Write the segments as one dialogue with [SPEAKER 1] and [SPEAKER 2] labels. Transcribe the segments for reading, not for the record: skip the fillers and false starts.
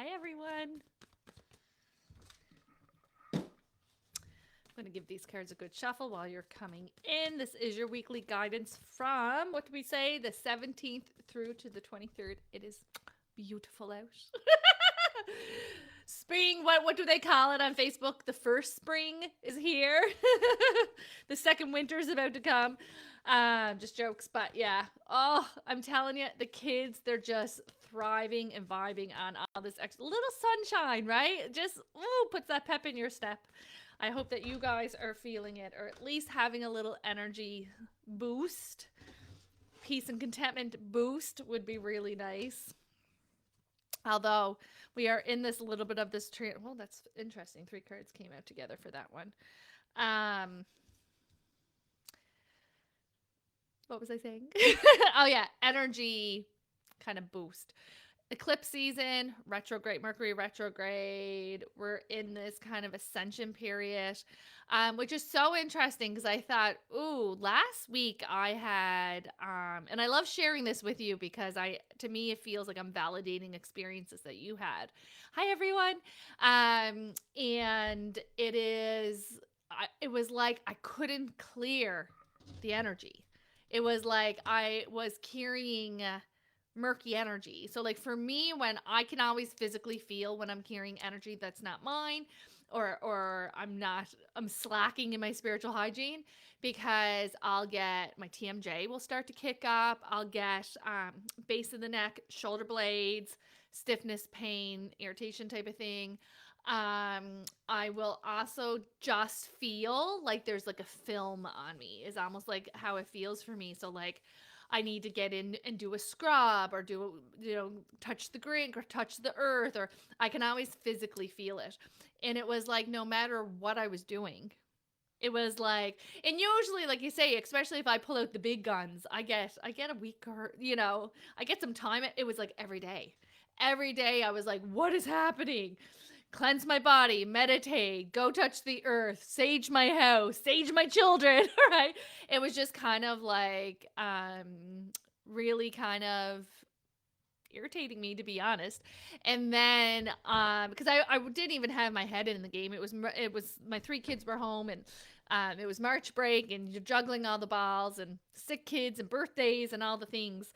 [SPEAKER 1] Hi, everyone. I'm going to give these cards a good shuffle while you're coming in. This is your weekly guidance from, what do we say, the 17th through to the 23rd. It is beautiful out. Spring, what do they call it on Facebook? The first spring is here. The second winter is about to come. Just jokes, but yeah. Oh, I'm telling you, the kids, they're just thriving and vibing on all this extra little sunshine, right? Just puts that pep in your step. I hope that you guys are feeling it, or at least having a little energy boost. Peace and contentment boost would be really nice. Although we are in this little bit of this tree. Well, that's interesting. 3 cards came out together for that one. What was I saying? Oh yeah, energy kind of boost. Eclipse season, retrograde, Mercury retrograde. We're in this kind of ascension period, which is so interesting because I thought, ooh, last week I had, and I love sharing this with you because to me, it feels like I'm validating experiences that you had. Hi, everyone. And it was like I couldn't clear the energy. It was like I was carrying murky energy. So like for me, when I can always physically feel when I'm carrying energy that's not mine, or I'm slacking in my spiritual hygiene, because I'll get my TMJ will start to kick up. I'll get base of the neck, shoulder blades, stiffness, pain, irritation type of thing. I will also just feel like there's like a film on me, is almost like how it feels for me. So like I need to get in and do a scrub, or touch the grink or touch the earth, or I can always physically feel it. And it was like, no matter what I was doing, it was like, and usually, like you say, especially if I pull out the big guns, I get a week, or, I get some time. It was like every day. Every day I was like, what is happening? Cleanse my body, meditate, go touch the earth, sage my house, sage my children, right? It was just kind of like really kind of irritating me, to be honest. And then because I didn't even have my head in the game. It was my 3 kids were home, and it was March break, and you're juggling all the balls and sick kids and birthdays and all the things.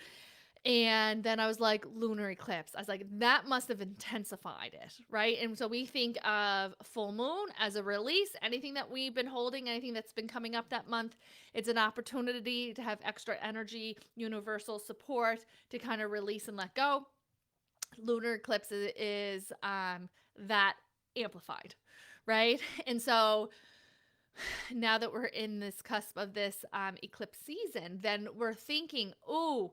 [SPEAKER 1] And then I was like, lunar eclipse. I was like, that must have intensified it, right? And so we think of full moon as a release. Anything that we've been holding, anything that's been coming up that month, it's an opportunity to have extra energy, universal support to kind of release and let go. Lunar eclipse is that amplified, right? And so now that we're in this cusp of this eclipse season, then we're thinking, ooh,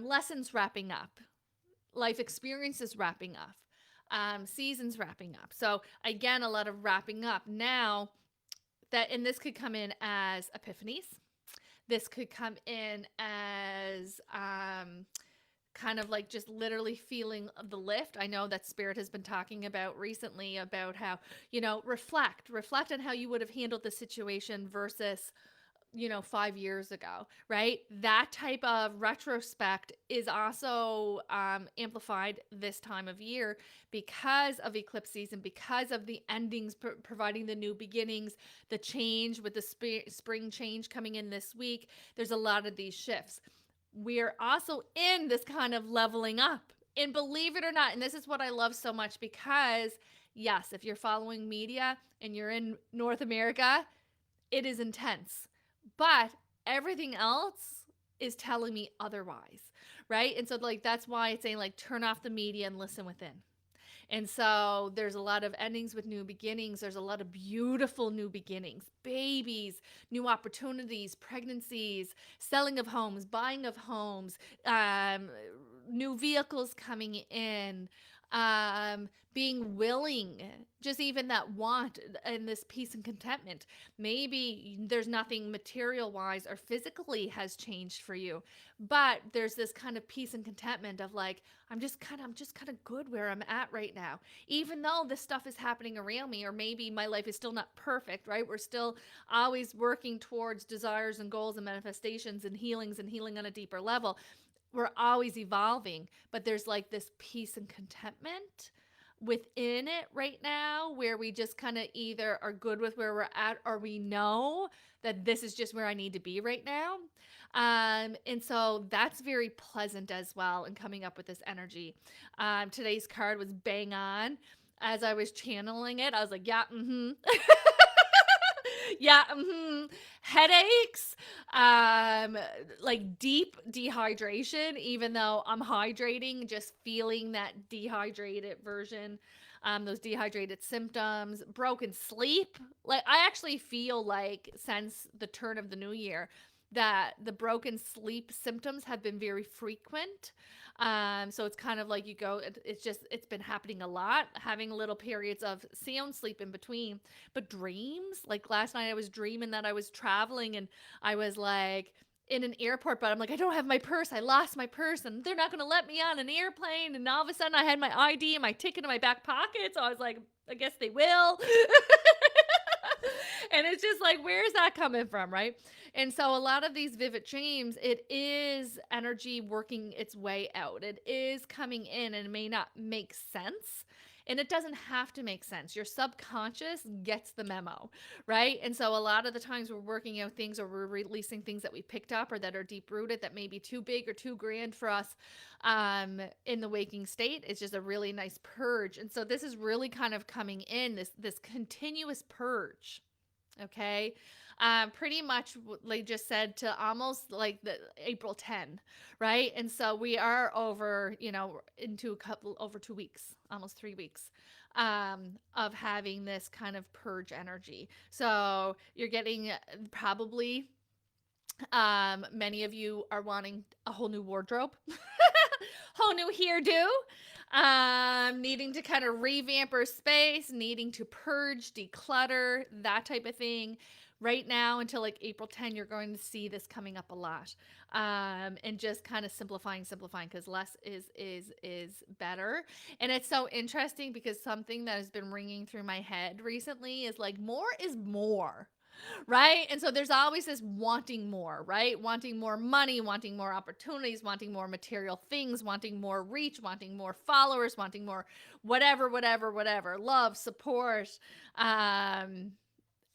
[SPEAKER 1] lessons wrapping up, life experiences wrapping up, seasons wrapping up. So again, a lot of wrapping up now. And this could come in as epiphanies. This could come in as kind of like just literally feeling the lift. I know that Spirit has been talking about recently about how, reflect on how you would have handled the situation versus 5 years ago, right? That type of retrospect is also amplified this time of year because of eclipse season, because of the endings providing the new beginnings, the change with the spring change coming in this week. There's a lot of these shifts. We're also in this kind of leveling up. And believe it or not, and this is what I love so much, because yes, if you're following media and you're in North America, it is intense. But everything else is telling me otherwise, right? And so like that's why it's saying like turn off the media and listen within. And so there's a lot of endings with new beginnings. There's a lot of beautiful new beginnings, babies, new opportunities, pregnancies, selling of homes, buying of homes, new vehicles coming in, being willing, just even that want and this peace and contentment. Maybe there's nothing material wise or physically has changed for you, but there's this kind of peace and contentment of like, I'm just kind of good where I'm at right now, even though this stuff is happening around me, or maybe my life is still not perfect, right? We're still always working towards desires and goals and manifestations and healing on a deeper level. we're always evolving, but there's like this peace and contentment within it right now where we just kind of either are good with where we're at or we know that this is just where I need to be right now. And so that's very pleasant as well and coming up with this energy. Today's card was bang on. As I was channeling it, I was like, yeah, yeah, headaches, like deep dehydration, even though I'm hydrating, just feeling that dehydrated version, those dehydrated symptoms, broken sleep. Like, I actually feel like since the turn of the new year, that the broken sleep symptoms have been very frequent. So it's kind of like you go, it's been happening a lot, having little periods of sound sleep in between. But dreams, like last night I was dreaming that I was traveling and I was like in an airport, but I'm like, I don't have my purse. I lost my purse and they're not going to let me on an airplane. And all of a sudden I had my ID and my ticket in my back pocket. So I was like, I guess they will. And it's just like, where's that coming from, right? And so a lot of these vivid dreams, it is energy working its way out. It is coming in and it may not make sense. And it doesn't have to make sense. Your subconscious gets the memo, right? And so a lot of the times we're working out things or we're releasing things that we picked up or that are deep rooted that may be too big or too grand for us in the waking state. It's just a really nice purge. And so this is really kind of coming in, this continuous purge. Okay. Pretty much they just said to almost like the April 10, right? And so we are over, into over 2 weeks, almost 3 weeks, of having this kind of purge energy. So you're getting probably, many of you are wanting a whole new wardrobe, whole new hairdo, needing to kind of revamp our space, needing to purge, declutter, that type of thing. Right now until like April 10, you're going to see this coming up a lot. And just kind of simplifying because less is better. And it's so interesting because something that has been ringing through my head recently is like more is more. Right. And so there's always this wanting more, right? Wanting more money, wanting more opportunities, wanting more material things, wanting more reach, wanting more followers, wanting more whatever, love, support,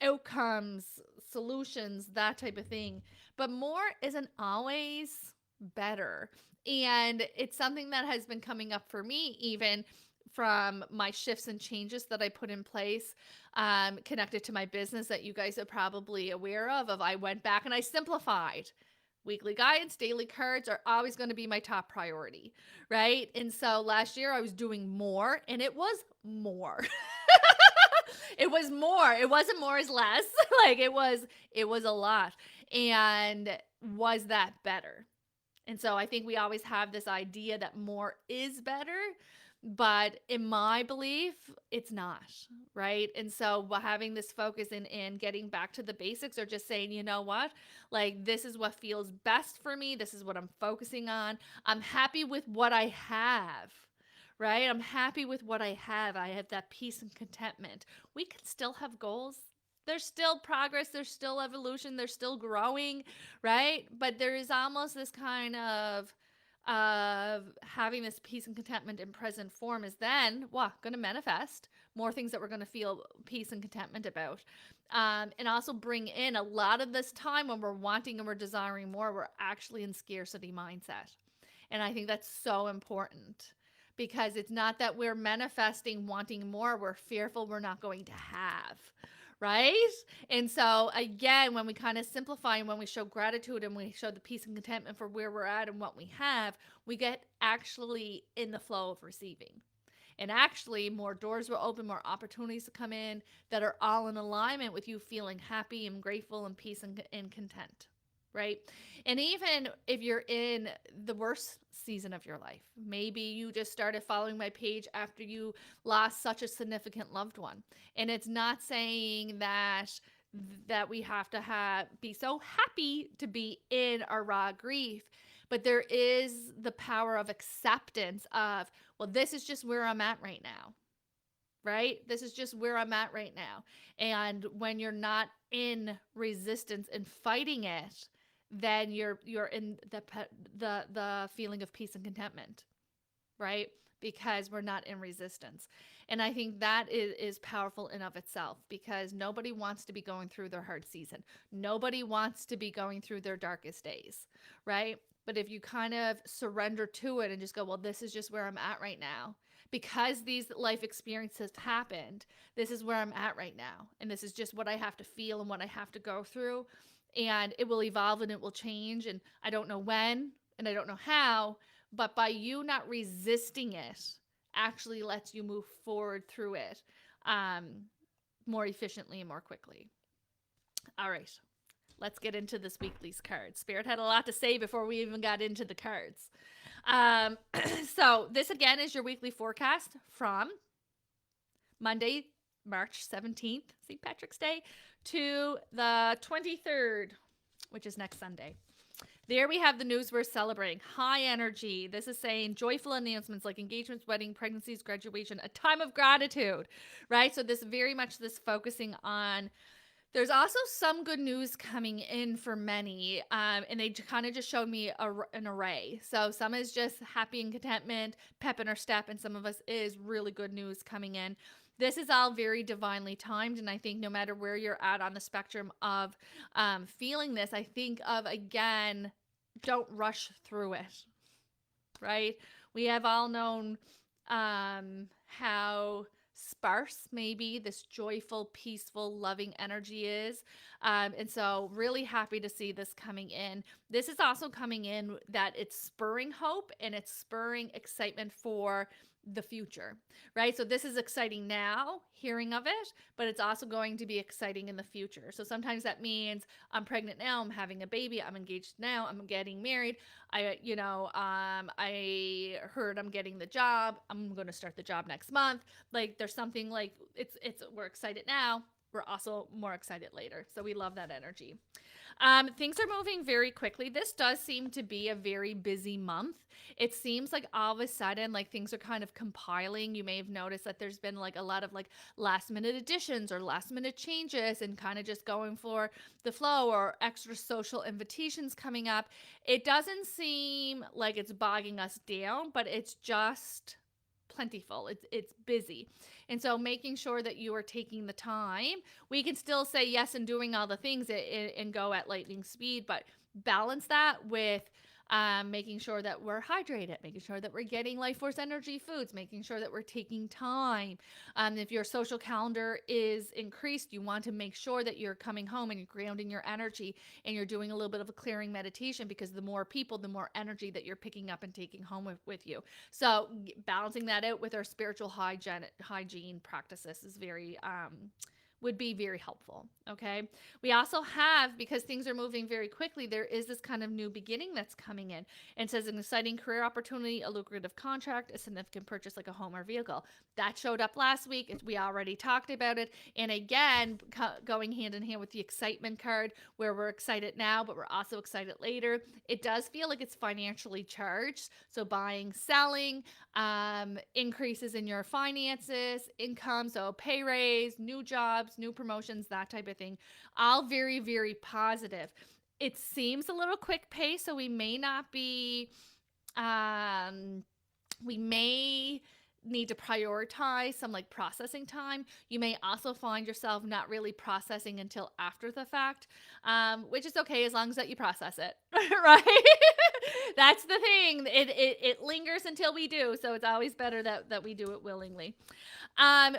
[SPEAKER 1] outcomes, solutions, that type of thing. But more isn't always better. And it's something that has been coming up for me, even from my shifts and changes that I put in place, connected to my business that you guys are probably aware of. I went back and I simplified. Weekly guidance, daily cards are always going to be my top priority, right? And so last year I was doing more and it was more. It was more. It wasn't more is less. Like it was a lot. And was that better? And so I think we always have this idea that more is better, but in my belief, it's not, right? And so having this focus in getting back to the basics or just saying, you know what? Like this is what feels best for me. This is what I'm focusing on. I'm happy with what I have. Right? I'm happy with what I have. I have that peace and contentment. We can still have goals. There's still progress. There's still evolution. There's still growing, right? But there is almost this kind of having this peace and contentment in present form is then going to manifest more things that we're going to feel peace and contentment about. And also bring in a lot of this time when we're wanting and we're desiring more, we're actually in scarcity mindset. And I think that's so important. Because it's not that we're manifesting wanting more, we're fearful we're not going to have, right? And so again, when we kind of simplify and when we show gratitude and we show the peace and contentment for where we're at and what we have, we get actually in the flow of receiving. And actually more doors will open, more opportunities to come in that are all in alignment with you feeling happy and grateful and peace and content. Right? And even if you're in the worst season of your life, maybe you just started following my page after you lost such a significant loved one. And it's not saying that we have to be so happy to be in our raw grief, but there is the power of acceptance of, well, this is just where I'm at right now. Right? This is just where I'm at right now. And when you're not in resistance and fighting it, then you're in the feeling of peace and contentment, right? Because we're not in resistance. And I think that is powerful in of itself, because nobody wants to be going through their hard season. Nobody wants to be going through their darkest days, right? But if you kind of surrender to it and just go, well, this is just where I'm at right now. Because these life experiences happened, this is where I'm at right now. And this is just what I have to feel and what I have to go through. And it will evolve and it will change. And I don't know when and I don't know how, but by you not resisting it actually lets you move forward through it um, more efficiently and more quickly. All right, let's get into this weekly's cards. Spirit had a lot to say before we even got into the cards. Um, so this again is your weekly forecast from Monday, March 17th, St. Patrick's Day, to the 23rd, which is next Sunday. There we have the news we're celebrating. High energy. This is saying joyful announcements like engagements, wedding, pregnancies, graduation, a time of gratitude, right? So this very much this focusing on. There's also some good news coming in for many, and they kind of just showed me an array. So some is just happy and contentment, pep in our step, and some of us is really good news coming in. This is all very divinely timed, and I think no matter where you're at on the spectrum of feeling this, I think of, again, don't rush through it, right? We have all known how sparse maybe this joyful, peaceful, loving energy is. And so really happy to see this coming in. This is also coming in that it's spurring hope and it's spurring excitement for the future, right? So this is exciting now, hearing of it, but it's also going to be exciting in the future. So sometimes that means I'm pregnant now, I'm having a baby, I'm engaged now, I'm getting married. I heard I'm getting the job. I'm going to start the job next month. Like there's something like we're excited now. We're also more excited later. So we love that energy. Things are moving very quickly. This does seem to be a very busy month. It seems like all of a sudden, like things are kind of compiling. You may have noticed that there's been like a lot of like last minute additions or last minute changes and kind of just going for the flow, or extra social invitations coming up. It doesn't seem like it's bogging us down, but it's just plentiful. It's busy. And so making sure that you are taking the time, we can still say yes and doing all the things and go at lightning speed, but balance that with making sure that we're hydrated, making sure that we're getting life force energy foods, making sure that we're taking time. If your social calendar is increased, you want to make sure that you're coming home and you're grounding your energy and you're doing a little bit of a clearing meditation, because the more people, the more energy that you're picking up and taking home with you. So balancing that out with our spiritual hygiene practices is would be very helpful. Okay. We also have, because things are moving very quickly, there is this kind of new beginning that's coming in, and says an exciting career opportunity, a lucrative contract, a significant purchase like a home or vehicle. That showed up last week. We already talked about it. And again, going hand in hand with the excitement card, where we're excited now, but we're also excited later. It does feel like it's financially charged. So buying, selling, increases in your finances, income, so pay raise, new jobs, new promotions, that type of thing. All very, very positive. It seems a little quick pace, so we may not be, we may need to prioritize some like processing time. You may also find yourself not really processing until after the fact, which is okay as long as that you process it, right? That's the thing. It lingers until we do, so it's always better that we do it willingly.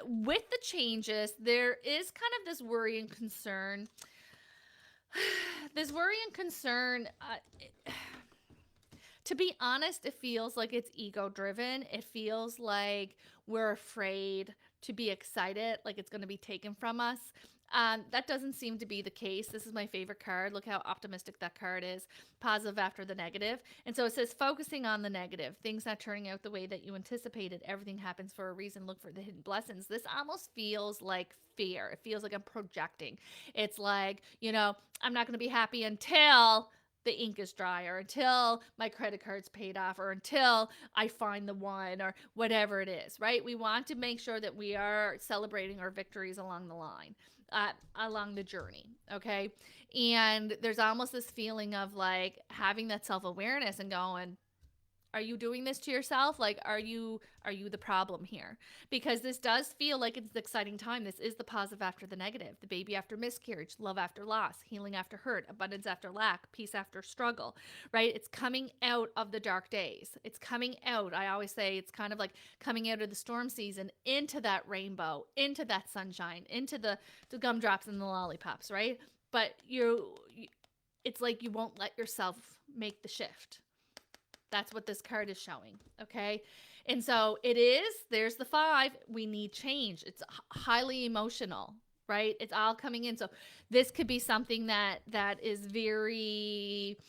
[SPEAKER 1] With the changes, there is kind of this worry and concern. This worry and concern. To be honest, it feels like it's ego driven. It feels like we're afraid to be excited, like it's going to be taken from us. That doesn't seem to be the case. This is my favorite card. Look how optimistic that card is. Positive after the negative. And so it says focusing on the negative, things not turning out the way that you anticipated. Everything happens for a reason. Look for the hidden blessings. This almost feels like fear. It feels like I'm projecting. It's like, I'm not going to be happy until the ink is dry, or until my credit card's paid off, or until I find the one, or whatever it is, right? We want to make sure that we are celebrating our victories along the line. along the journey. Okay. And there's almost this feeling of like having that self-awareness and going, are you doing this to yourself? Like, are you the problem here? Because this does feel like it's the exciting time. This is the positive after the negative, the baby after miscarriage, love after loss, healing after hurt, abundance after lack, peace after struggle, right? It's coming out of the dark days. It's coming out. I always say it's kind of like coming out of the storm season into that rainbow, into that sunshine, into the gumdrops and the lollipops, right? But it's like you won't let yourself make the shift. That's what this card is showing. Okay. And so there's the 5. We need change. It's highly emotional, right? It's all coming in. So this could be something that is very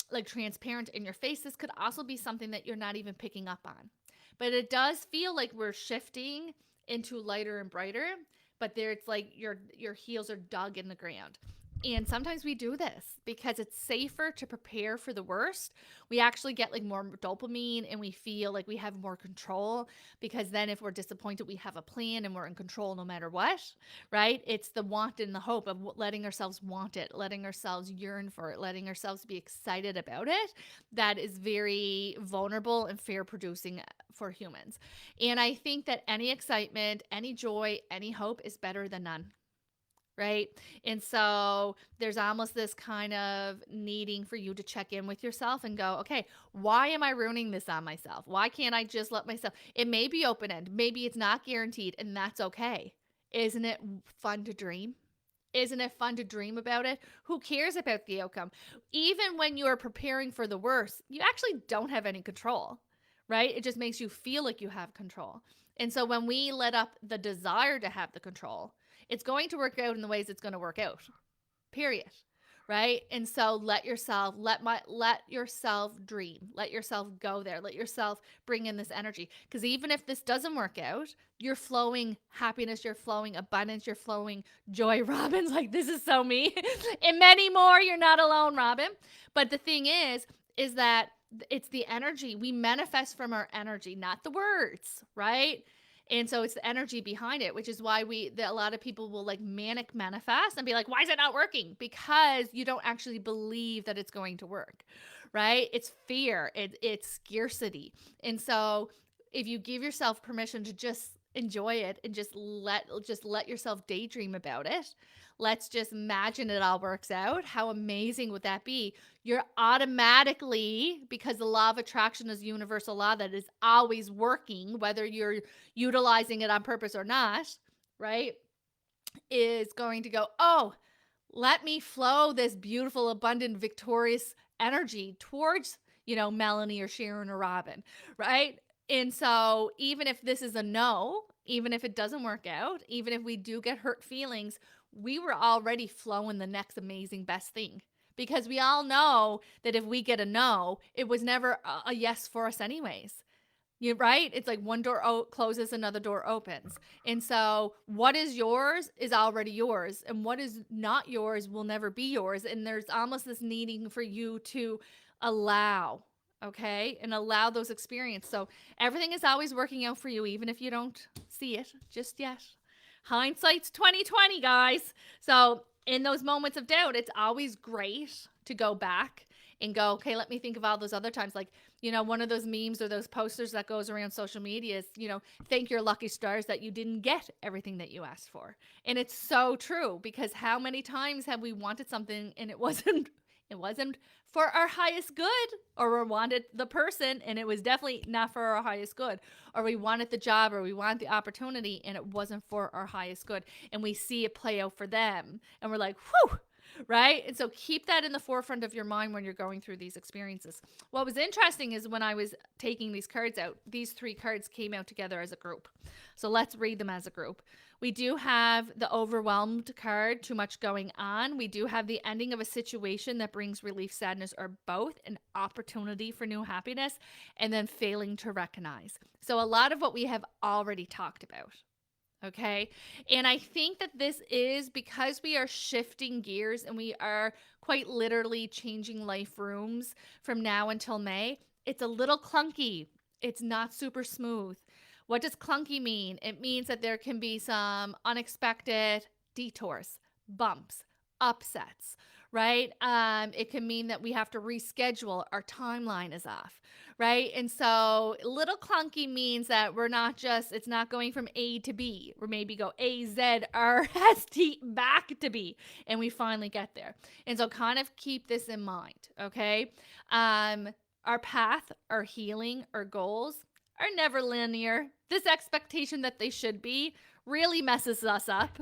[SPEAKER 1] like transparent in your face. This could also be something that you're not even picking up on. But it does feel like we're shifting into lighter and brighter, but there it's like your heels are dug in the ground. And sometimes we do this because it's safer to prepare for the worst. We actually get like more dopamine and we feel like we have more control because then if we're disappointed, we have a plan and we're in control no matter what, right? It's the want and the hope of letting ourselves want it, letting ourselves yearn for it, letting ourselves be excited about it. That is very vulnerable and fear producing for humans. And I think that any excitement, any joy, any hope is better than none. Right. And so there's almost this kind of needing for you to check in with yourself and go, okay, why am I ruining this on myself? Why can't I just let myself? It may be open end. Maybe it's not guaranteed, and that's okay. Isn't it fun to dream? Isn't it fun to dream about it? Who cares about the outcome? Even when you are preparing for the worst, you actually don't have any control, right? It just makes you feel like you have control. And so when we let up the desire to have the control, it's going to work out in the ways it's going to work out. Period. Right? And so let yourself dream. Let yourself go there. Let yourself bring in this energy, because even if this doesn't work out, you're flowing happiness, you're flowing abundance, you're flowing joy. Robin's like, this is so me. And many more. You're not alone, Robin. But the thing is that it's the energy. We manifest from our energy, not the words, right? And so it's the energy behind it, which is why a lot of people will like manic manifest and be like, why is it not working? Because you don't actually believe that it's going to work, right? It's fear, it's scarcity. And so if you give yourself permission to just enjoy it and just let yourself daydream about it, let's just imagine it all works out. How amazing would that be? You're automatically, because the law of attraction is a universal law that is always working, whether you're utilizing it on purpose or not, right? Is going to go, oh, let me flow this beautiful, abundant, victorious energy towards, Melanie or Sharon or Robin, right? And so even if this is a no, even if it doesn't work out, even if we do get hurt feelings, we were already flowing the next amazing best thing. Because we all know that if we get a no, it was never a yes for us anyways. Right? It's like one door closes, another door opens. And so what is yours is already yours. And what is not yours will never be yours. And there's almost this needing for you to allow, okay? And allow those experiences. So everything is always working out for you, even if you don't see it just yet. Hindsight's 2020, guys. So in those moments of doubt, it's always great to go back and go, okay, let me think of all those other times. Like, one of those memes or those posters that goes around social media is, thank your lucky stars that you didn't get everything that you asked for. And it's so true, because how many times have we wanted something and it wasn't for our highest good, or we wanted the person and it was definitely not for our highest good, or we wanted the job or we wanted the opportunity and it wasn't for our highest good, and we see it play out for them and we're like, whew, right? And so keep that in the forefront of your mind when you're going through these experiences. What was interesting is when I was taking these cards out, these 3 cards came out together as a group. So let's read them as a group. We do have the overwhelmed card, too much going on. We do have the ending of a situation that brings relief, sadness, or both, an opportunity for new happiness, and then failing to recognize. So a lot of what we have already talked about. Okay. And I think that this is because we are shifting gears and we are quite literally changing life rooms from now until May. It's a little clunky. It's not super smooth. What does clunky mean? It means that there can be some unexpected detours, bumps, upsets, right? It can mean that we have to reschedule, our timeline is off, right? And so little clunky means that it's not going from A to B, or maybe go A, Z, R, S, T, back to B, and we finally get there. And so kind of keep this in mind, okay? Our path, our healing, our goals are never linear. This expectation that they should be really messes us up,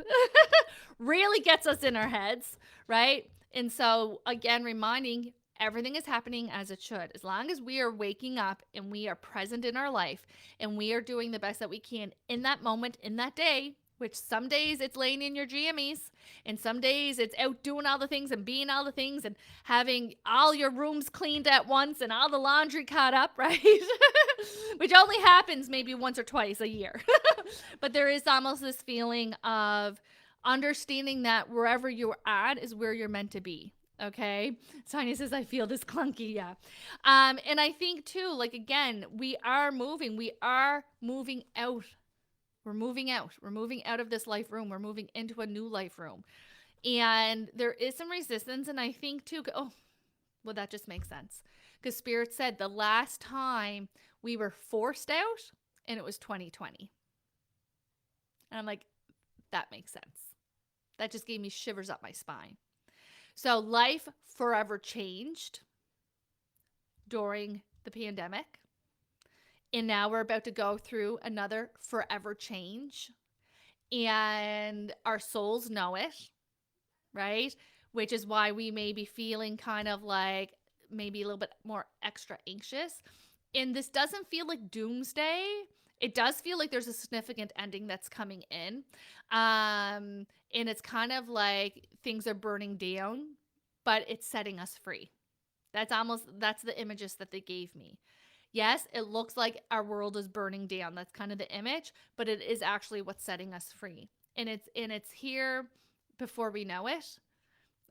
[SPEAKER 1] really gets us in our heads, right? And so, again, reminding everything is happening as it should. As long as we are waking up and we are present in our life and we are doing the best that we can in that moment, in that day, which some days it's laying in your jammies and some days it's out doing all the things and being all the things and having all your rooms cleaned at once and all the laundry caught up, right? Which only happens maybe once or twice a year. But there is almost this feeling of understanding that wherever you're at is where you're meant to be. Okay. Sonia says, I feel this clunky. Yeah. And I think too, like, again, we are moving out. We're moving out. We're moving out of this life room. We're moving into a new life room. And there is some resistance. And I think too, well, that just makes sense. Because Spirit said the last time we were forced out, and it was 2020. And I'm like, that makes sense. That just gave me shivers up my spine. So life forever changed during the pandemic. And now we're about to go through another forever change. And our souls know it, right? Which is why we may be feeling kind of like maybe a little bit more extra anxious. And this doesn't feel like doomsday. It does feel like there's a significant ending that's coming in. And it's kind of like things are burning down, but it's setting us free. That's the images that they gave me. Yes, it looks like our world is burning down. That's kind of the image, but it is actually what's setting us free. And it's here before we know it.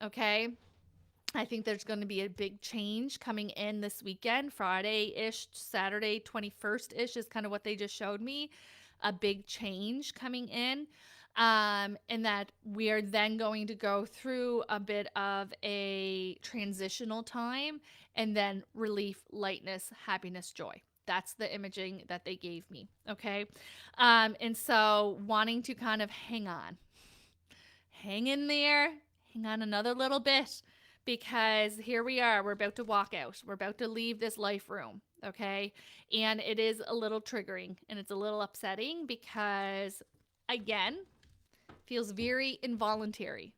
[SPEAKER 1] Okay? I think there's going to be a big change coming in this weekend, Friday-ish, Saturday, 21st-ish is kind of what they just showed me. A big change coming in. And that we are then going to go through a bit of a transitional time and then relief, lightness, happiness, joy. That's the imaging that they gave me. Okay. And so wanting to kind of hang in there, hang on another little bit, because here we are, we're about to walk out. We're about to leave this life room. Okay. And it is a little triggering and it's a little upsetting because, again, feels very involuntary,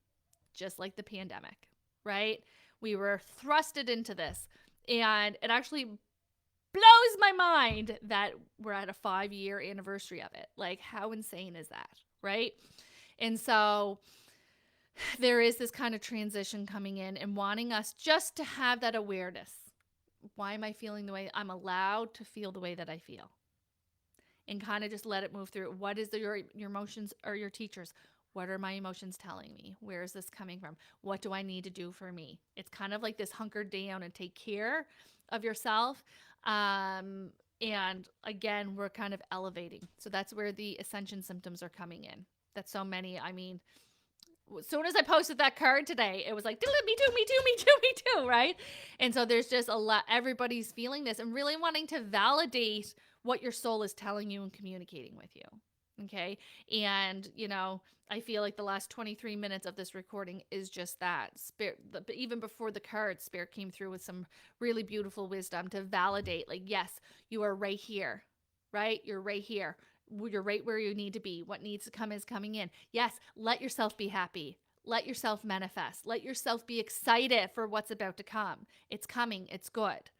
[SPEAKER 1] just like the pandemic, right? We were thrusted into this, and it actually blows my mind that we're at a 5-year anniversary of it. Like, how insane is that, right? And so there is this kind of transition coming in and wanting us just to have that awareness. Why am I feeling the way I'm allowed to feel the way that I feel? And kind of just let it move through. What is your emotions or your teachers? What are my emotions telling me? Where is this coming from? What do I need to do for me? It's kind of like this hunker down and take care of yourself. And again, we're kind of elevating. So that's where the ascension symptoms are coming in. That's so many. I mean, as soon as I posted that card today, it was like, me too, right? And so there's just a lot, everybody's feeling this and really wanting to validate what your soul is telling you and communicating with you. Okay. And, I feel like the last 23 minutes of this recording is just that. Spirit, even before the card, Spirit came through with some really beautiful wisdom to validate, like, yes, you are right here, right? You're right here. You're right where you need to be. What needs to come is coming in. Yes, let yourself be happy. Let yourself manifest. Let yourself be excited for what's about to come. It's coming. It's good.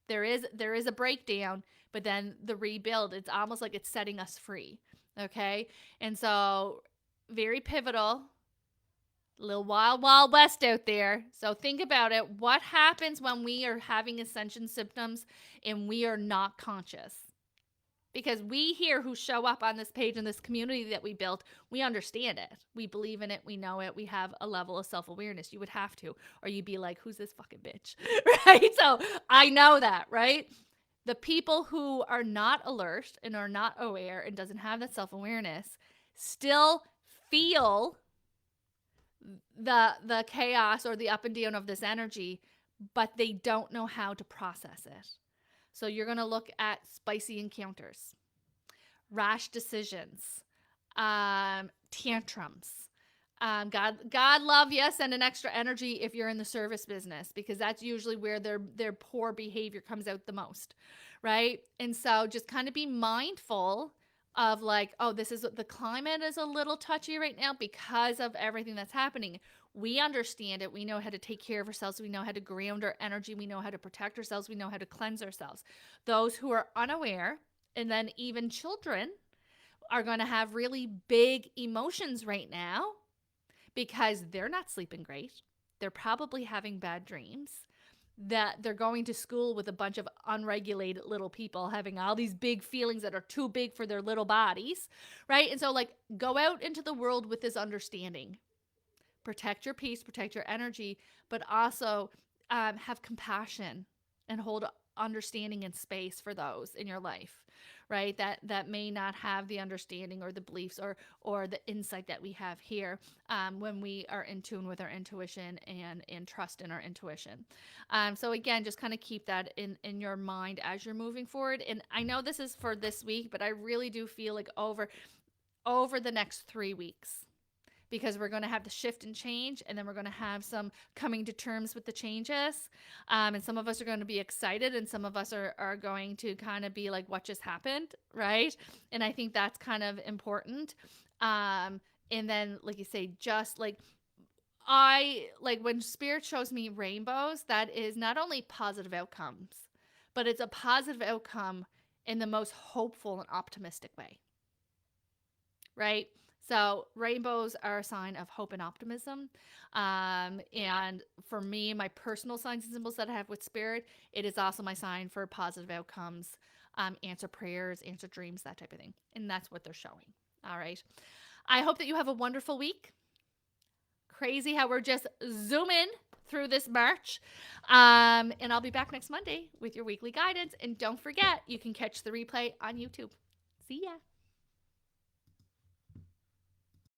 [SPEAKER 1] There is a breakdown, but then the rebuild, it's almost like it's setting us free. Okay? And so very pivotal, little wild, wild west out there. So think about it. What happens when we are having ascension symptoms and we are not conscious? Because we here who show up on this page in this community that we built, we understand it. We believe in it. We know it. We have a level of self-awareness. You would have to, or you'd be like, who's this fucking bitch? Right? So I know that, right? The people who are not alert and are not aware and doesn't have that self-awareness still feel the chaos or the up and down of this energy, but they don't know how to process it. So you're going to look at spicy encounters, rash decisions, tantrums. God love you. Send an extra energy if you're in the service business, because that's usually where their poor behavior comes out the most, right? And so just kind of be mindful of like, oh, this is the climate is a little touchy right now because of everything that's happening. We understand it. We know how to take care of ourselves. We know how to ground our energy. We know how to protect ourselves. We know how to cleanse ourselves. Those who are unaware, and then even children, are going to have really big emotions right now because they're not sleeping great. They're probably having bad dreams. That they're going to school with a bunch of unregulated little people having all these big feelings that are too big for their little bodies, right? And so, like, go out into the world with this understanding. Protect your peace, protect your energy, but also have compassion and hold understanding and space for those in your life, right? That may not have the understanding or the beliefs or the insight that we have here when we are in tune with our intuition and trust in our intuition. So again, just kind of keep that in your mind as you're moving forward. And I know this is for this week, but I really do feel like over the next 3 weeks, because we're going to have the shift and change, and then we're going to have some coming to terms with the changes. And some of us are going to be excited, and some of us are going to kind of be like, what just happened, right? And I think that's kind of important. And then, like you say, just like, I like when spirit shows me rainbows, that is not only positive outcomes, but it's a positive outcome in the most hopeful and optimistic way, right? So rainbows are a sign of hope and optimism. And for me, my personal signs and symbols that I have with spirit, it is also my sign for positive outcomes, answer prayers, answer dreams, that type of thing. And that's what they're showing. All right. I hope that you have a wonderful week. Crazy how we're just zooming through this March. And I'll be back next Monday with your weekly guidance. And don't forget, you can catch the replay on YouTube. See ya.